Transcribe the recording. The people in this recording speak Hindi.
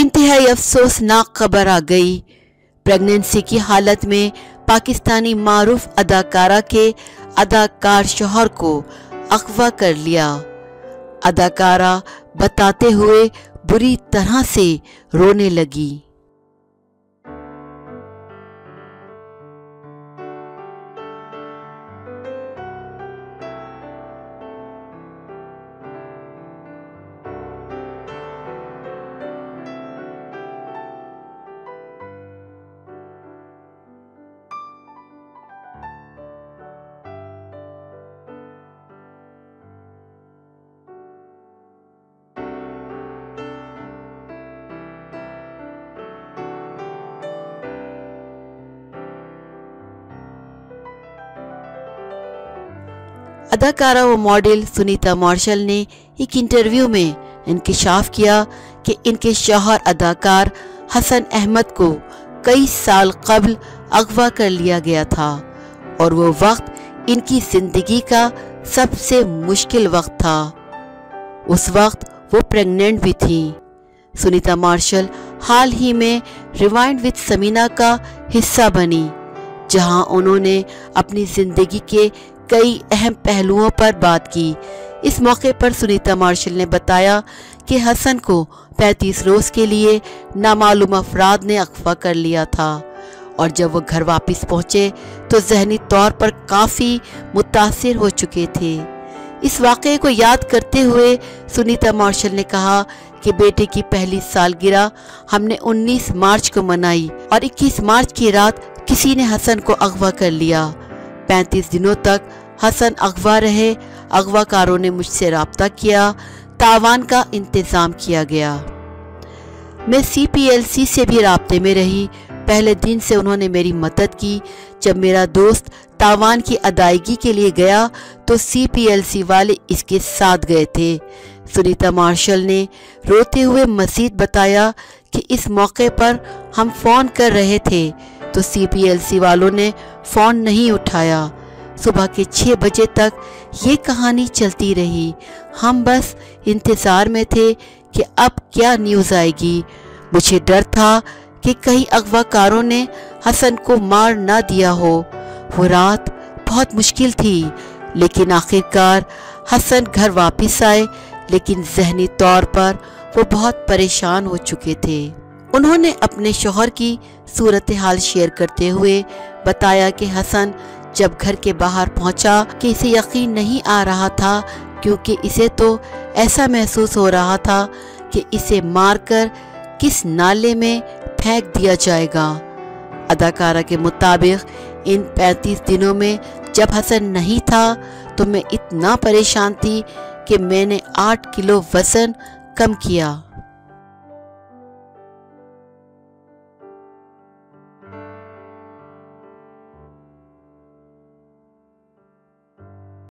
इंतहाई अफसोसनाक खबर आ गई। प्रेगनेंसी की हालत में पाकिस्तानी मारूफ अदाकारा के अदाकार शौहर को अगवा कर लिया। अदाकारा बताते हुए बुरी तरह से रोने लगी। अदाकारा व मॉडल सुनीता मार्शल ने एक इंटरव्यू में इंकशाफ किया कि इनके शौहर अदाकार हसन अहमद को कई साल कबल अगवा कर लिया गया था और वो वक्त इनकी जिंदगी का सबसे मुश्किल वक्त था। उस वक्त वो प्रेग्नेंट भी थी। सुनीता मार्शल हाल ही में रिवाइंड विद समीना का हिस्सा बनी, जहां उन्होंने अपनी जिंदगी के कई अहम पहलुओं पर बात की। इस मौके पर सुनीता मार्शल ने बताया कि हसन को 35 रोज के लिए नामालूम अफराद ने अगवा कर लिया था और जब वो घर वापस पहुंचे तो जहनी तौर पर काफ़ी मुतासिर हो चुके थे। इस वाक़े को याद करते हुए सुनीता मार्शल ने कहा कि बेटे की पहली सालगिरह हमने 19 मार्च को मनाई और 21 मार्च की रात किसी ने हसन को अगवा कर लिया। 35 दिनों तक हसन अगवा रहे। अगवाकारों ने मुझसे राब्ता किया, तावान का इंतज़ाम किया गया। मैं CPLC से भी राब्ते में रही। पहले दिन से उन्होंने मेरी मदद की। जब मेरा दोस्त तावान की अदायगी के लिए गया तो CPLC वाले इसके साथ गए थे। सुनीता मार्शल ने रोते हुए मज़ीद बताया कि इस मौके पर हम फ़ोन कर रहे थे तो CPLC वालों ने फ़ोन नहीं उठाया। सुबह के 6 बजे तक ये कहानी चलती रही। हम बस इंतज़ार में थे कि अब क्या न्यूज़ आएगी। मुझे डर था कि कहीं अगवाकारों ने हसन को मार ना दिया हो। वो रात बहुत मुश्किल थी, लेकिन आखिरकार हसन घर वापस आए, लेकिन जहनी तौर पर वो बहुत परेशान हो चुके थे। उन्होंने अपने शौहर की सूरत हाल शेयर करते हुए बताया कि हसन जब घर के बाहर पहुंचा कि इसे यकीन नहीं आ रहा था, क्योंकि इसे तो ऐसा महसूस हो रहा था कि इसे मारकर किस नाले में फेंक दिया जाएगा। अदाकारा के मुताबिक इन 35 दिनों में जब हसन नहीं था तो मैं इतना परेशान थी कि मैंने 8 किलो वज़न कम किया।